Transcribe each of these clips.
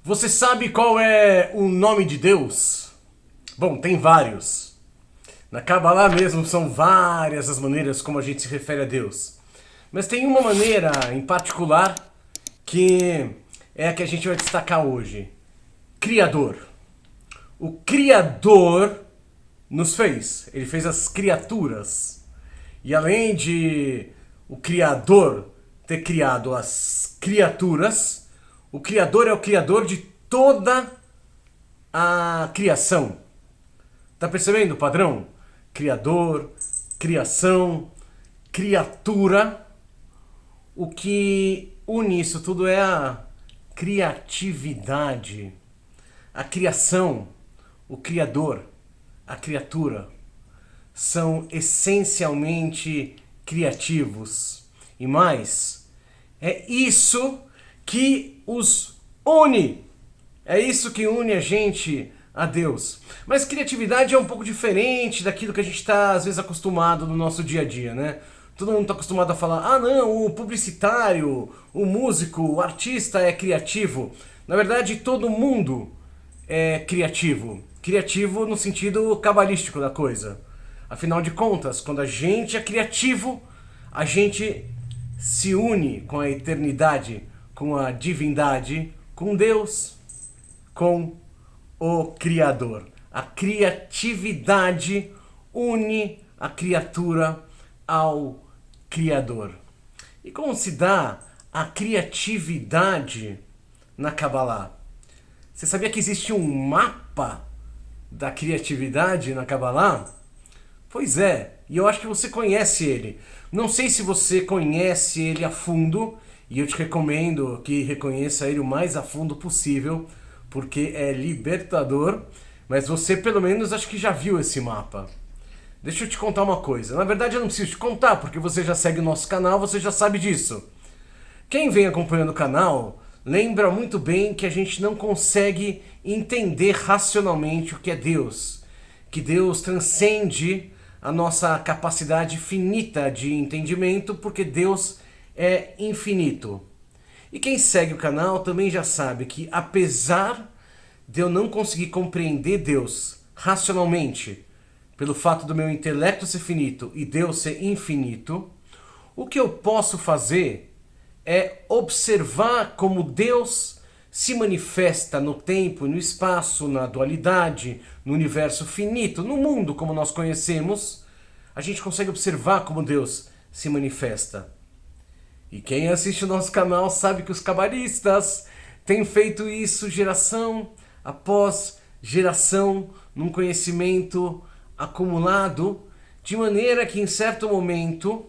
Você sabe qual é o nome de Deus? Bom, tem vários. Na Kabbalah mesmo são várias as maneiras como a gente se refere a Deus. Mas tem uma maneira em particular que é a que a gente vai destacar hoje. Criador. O Criador nos fez. Ele fez as criaturas. E além de o Criador ter criado as criaturas, o Criador é o Criador de toda a criação. Tá percebendo o padrão? Criador, criação, criatura. O que une isso tudo é a criatividade. A criação, o Criador, a criatura são essencialmente criativos. E mais, é isso que os une. É isso que une a gente a Deus. Mas criatividade é um pouco diferente daquilo que a gente está, às vezes, acostumado no nosso dia a dia, né? Todo mundo está acostumado a falar, ah não, o publicitário, o músico, o artista é criativo. Na verdade, todo mundo é criativo. Criativo no sentido cabalístico da coisa. Afinal de contas, quando a gente é criativo, a gente se une com a eternidade, com a divindade, com Deus, com o Criador. A criatividade une a criatura ao Criador. E como se dá a criatividade na Kabbalah? Você sabia que existe um mapa da criatividade na Kabbalah? Pois é, e eu acho que você conhece ele. Não sei se você conhece ele a fundo, e eu te recomendo que reconheça ele o mais a fundo possível, porque é libertador, mas você pelo menos acho que já viu esse mapa. Deixa eu te contar uma coisa. Na verdade eu não preciso te contar, porque você já segue o nosso canal, você já sabe disso. Quem vem acompanhando o canal lembra muito bem que a gente não consegue entender racionalmente o que é Deus. Que Deus transcende a nossa capacidade finita de entendimento, porque Deus é infinito. E quem segue o canal também já sabe que, apesar de eu não conseguir compreender Deus racionalmente, pelo fato do meu intelecto ser finito e Deus ser infinito, o que eu posso fazer é observar como Deus se manifesta no tempo e no espaço, na dualidade, no universo finito, no mundo como nós conhecemos. A gente consegue observar como Deus se manifesta. E quem assiste o nosso canal sabe que os cabalistas têm feito isso geração após geração, num conhecimento acumulado, de maneira que em certo momento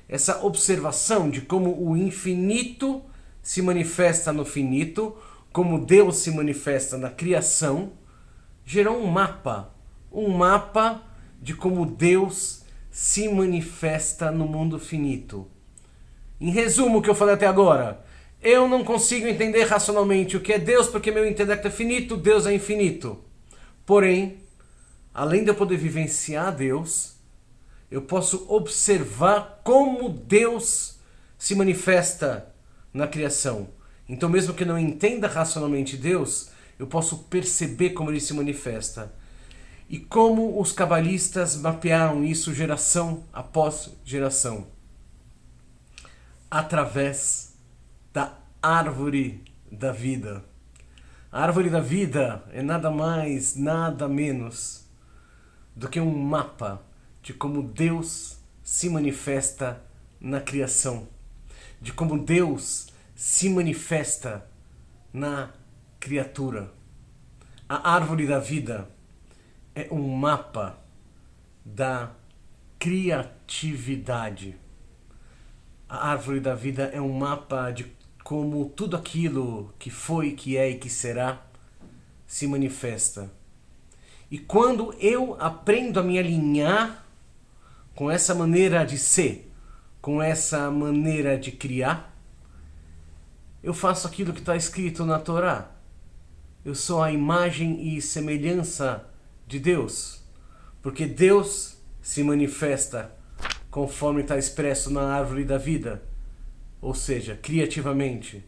essa observação de como o infinito se manifesta no finito, como Deus se manifesta na criação, gerou um mapa de como Deus se manifesta no mundo finito. Em resumo, o que eu falei até agora, eu não consigo entender racionalmente o que é Deus porque meu intelecto é finito, Deus é infinito. Porém, além de eu poder vivenciar Deus, eu posso observar como Deus se manifesta na criação. Então, mesmo que eu não entenda racionalmente Deus, eu posso perceber como ele se manifesta. E como os cabalistas mapearam isso geração após geração. Através da árvore da vida. A árvore da vida é nada mais, nada menos do que um mapa de como Deus se manifesta na criação, de como Deus se manifesta na criatura. A árvore da vida é um mapa da criatividade. A árvore da vida é um mapa de como tudo aquilo que foi, que é e que será se manifesta. E quando eu aprendo a me alinhar com essa maneira de ser, com essa maneira de criar, eu faço aquilo que está escrito na Torá. Eu sou a imagem e semelhança de Deus, porque Deus se manifesta conforme está expresso na árvore da vida, ou seja, criativamente.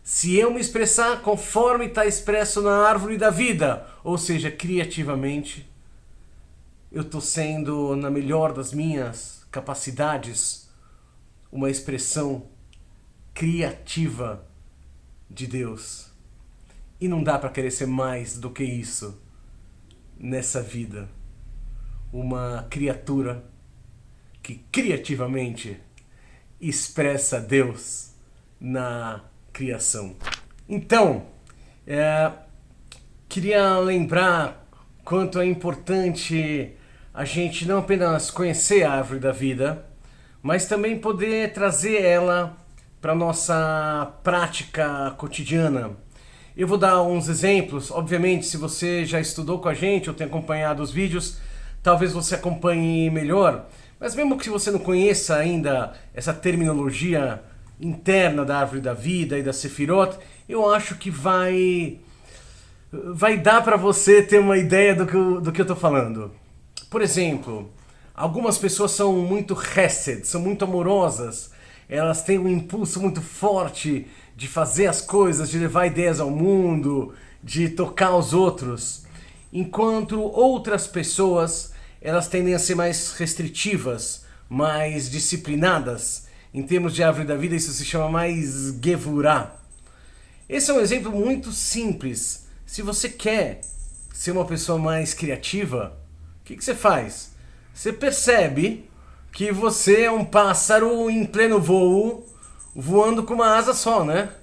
Se eu me expressar conforme está expresso na árvore da vida, ou seja, criativamente, eu estou sendo, na melhor das minhas capacidades, uma expressão criativa de Deus. E não dá para querer ser mais do que isso nessa vida. Uma criatura que criativamente expressa Deus na criação. Então, queria lembrar quanto é importante a gente não apenas conhecer a árvore da vida, mas também poder trazer ela para a nossa prática cotidiana. Eu vou dar uns exemplos. Obviamente, se você já estudou com a gente ou tem acompanhado os vídeos, talvez você acompanhe melhor. Mas mesmo que você não conheça ainda essa terminologia interna da árvore da vida e da Sefirot, eu acho que vai dar para você ter uma ideia do que eu estou falando. Por exemplo, algumas pessoas são muito chesed, são muito amorosas, elas têm um impulso muito forte de fazer as coisas, de levar ideias ao mundo, de tocar os outros, enquanto outras pessoas, elas tendem a ser mais restritivas, mais disciplinadas. Em termos de árvore da vida, isso se chama mais gevurah. Esse é um exemplo muito simples. Se você quer ser uma pessoa mais criativa, o que você faz? Você percebe que você é um pássaro em pleno voo, voando com uma asa só, né?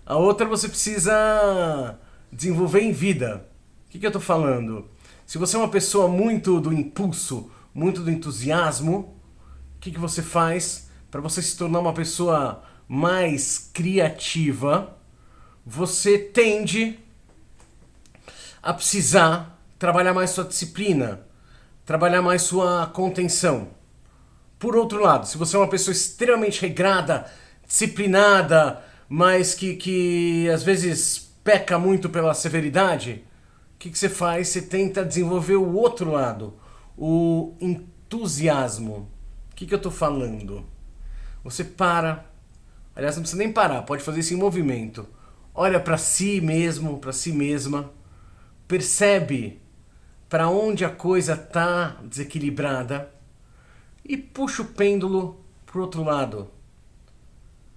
A outra você precisa desenvolver em vida. O que eu estou falando? Se você é uma pessoa muito do impulso, muito do entusiasmo, o que você faz para você se tornar uma pessoa mais criativa? Você tende a precisar trabalhar mais sua disciplina, trabalhar mais sua contenção. Por outro lado, se você é uma pessoa extremamente regrada, disciplinada, mas que às vezes peca muito pela severidade, o que você faz? Você tenta desenvolver o outro lado, o entusiasmo. O que eu estou falando? Você para, aliás, não precisa nem parar, pode fazer isso em movimento. Olha para si mesmo, para si mesma, percebe para onde a coisa está desequilibrada e puxa o pêndulo para o outro lado.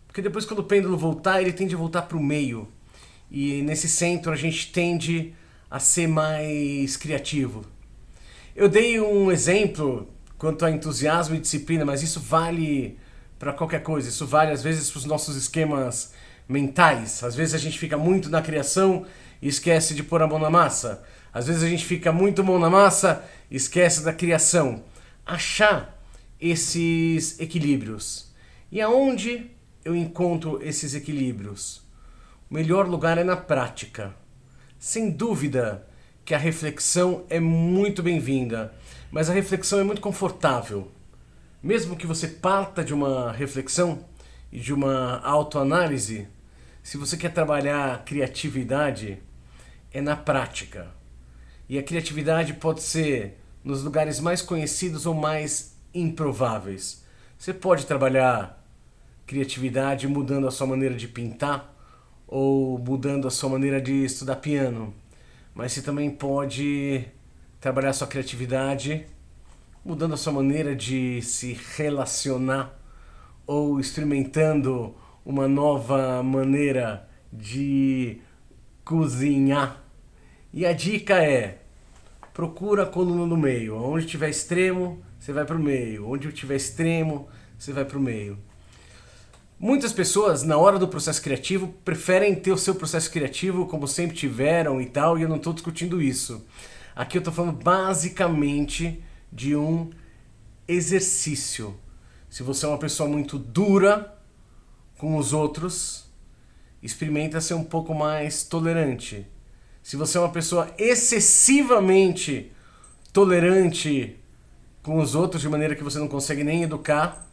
Porque depois, quando o pêndulo voltar, ele tende a voltar para o meio. E nesse centro a gente tende a ser mais criativo. Eu dei um exemplo quanto a entusiasmo e disciplina, mas isso vale para qualquer coisa. Isso vale às vezes para os nossos esquemas mentais. Às vezes a gente fica muito na criação e esquece de pôr a mão na massa. Às vezes a gente fica muito mão na massa e esquece da criação. Achar esses equilíbrios. E aonde eu encontro esses equilíbrios? O melhor lugar é na prática. Sem dúvida que a reflexão é muito bem-vinda, mas a reflexão é muito confortável. Mesmo que você parta de uma reflexão e de uma autoanálise, se você quer trabalhar criatividade, é na prática. E a criatividade pode ser nos lugares mais conhecidos ou mais improváveis. Você pode trabalhar criatividade mudando a sua maneira de pintar ou mudando a sua maneira de estudar piano. Mas você também pode trabalhar sua criatividade mudando a sua maneira de se relacionar ou experimentando uma nova maneira de cozinhar. E a dica é: procura a coluna no meio. Onde tiver extremo, você vai para o meio. Onde tiver extremo, você vai para o meio. Muitas pessoas, na hora do processo criativo, preferem ter o seu processo criativo como sempre tiveram e tal, e eu não estou discutindo isso. Aqui eu estou falando basicamente de um exercício. Se você é uma pessoa muito dura com os outros, experimenta ser um pouco mais tolerante. Se você é uma pessoa excessivamente tolerante com os outros, de maneira que você não consegue nem educar,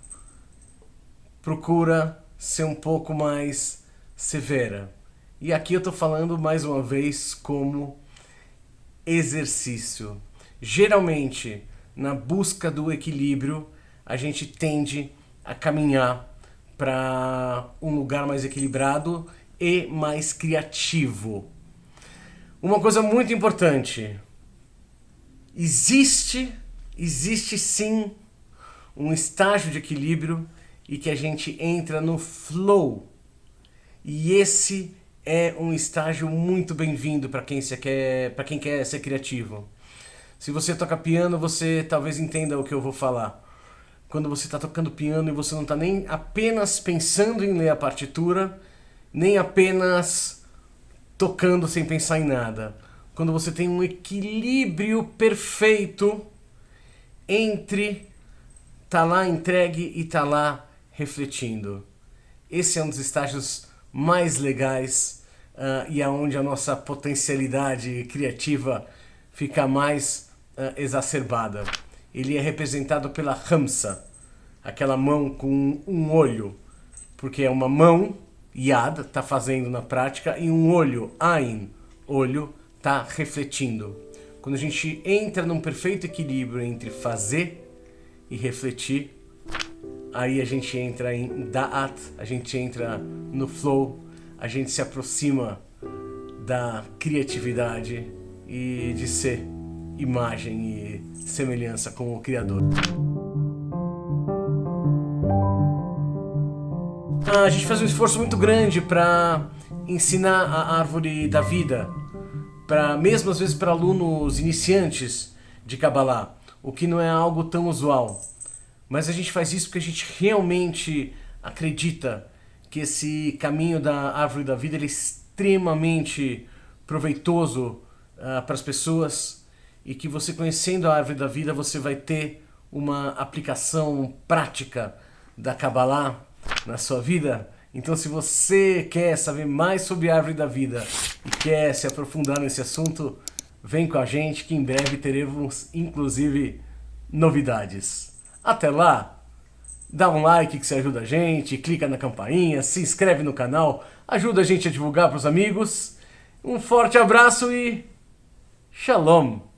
procura ser um pouco mais severa. E aqui eu estou falando mais uma vez como exercício. Geralmente, na busca do equilíbrio, a gente tende a caminhar para um lugar mais equilibrado e mais criativo. Uma coisa muito importante, existe sim um estágio de equilíbrio e que a gente entra no flow. E esse é um estágio muito bem-vindo para quem quer ser criativo. Se você toca piano, você talvez entenda o que eu vou falar. Quando você está tocando piano e você não está nem apenas pensando em ler a partitura, nem apenas tocando sem pensar em nada. Quando você tem um equilíbrio perfeito entre tá lá entregue e tá lá refletindo. Esse é um dos estágios mais legais e aonde a nossa potencialidade criativa fica mais exacerbada. Ele é representado pela Hamsa, aquela mão com um olho, porque é uma mão, Yad, tá fazendo na prática, e um olho, Ain, olho, tá refletindo. Quando a gente entra num perfeito equilíbrio entre fazer e refletir, aí a gente entra em Da'at, a gente entra no flow, a gente se aproxima da criatividade e de ser imagem e semelhança com o Criador. A gente faz um esforço muito grande para ensinar a árvore da vida, mesmo às vezes para alunos iniciantes de Kabbalah, o que não é algo tão usual. Mas a gente faz isso porque a gente realmente acredita que esse caminho da árvore da vida ele é extremamente proveitoso para as pessoas e que você conhecendo a árvore da vida você vai ter uma aplicação prática da Kabbalah na sua vida. Então se você quer saber mais sobre a árvore da vida e quer se aprofundar nesse assunto, vem com a gente que em breve teremos inclusive novidades. Até lá, dá um like que você ajuda a gente, clica na campainha, se inscreve no canal, ajuda a gente a divulgar para os amigos. Um forte abraço e Shalom!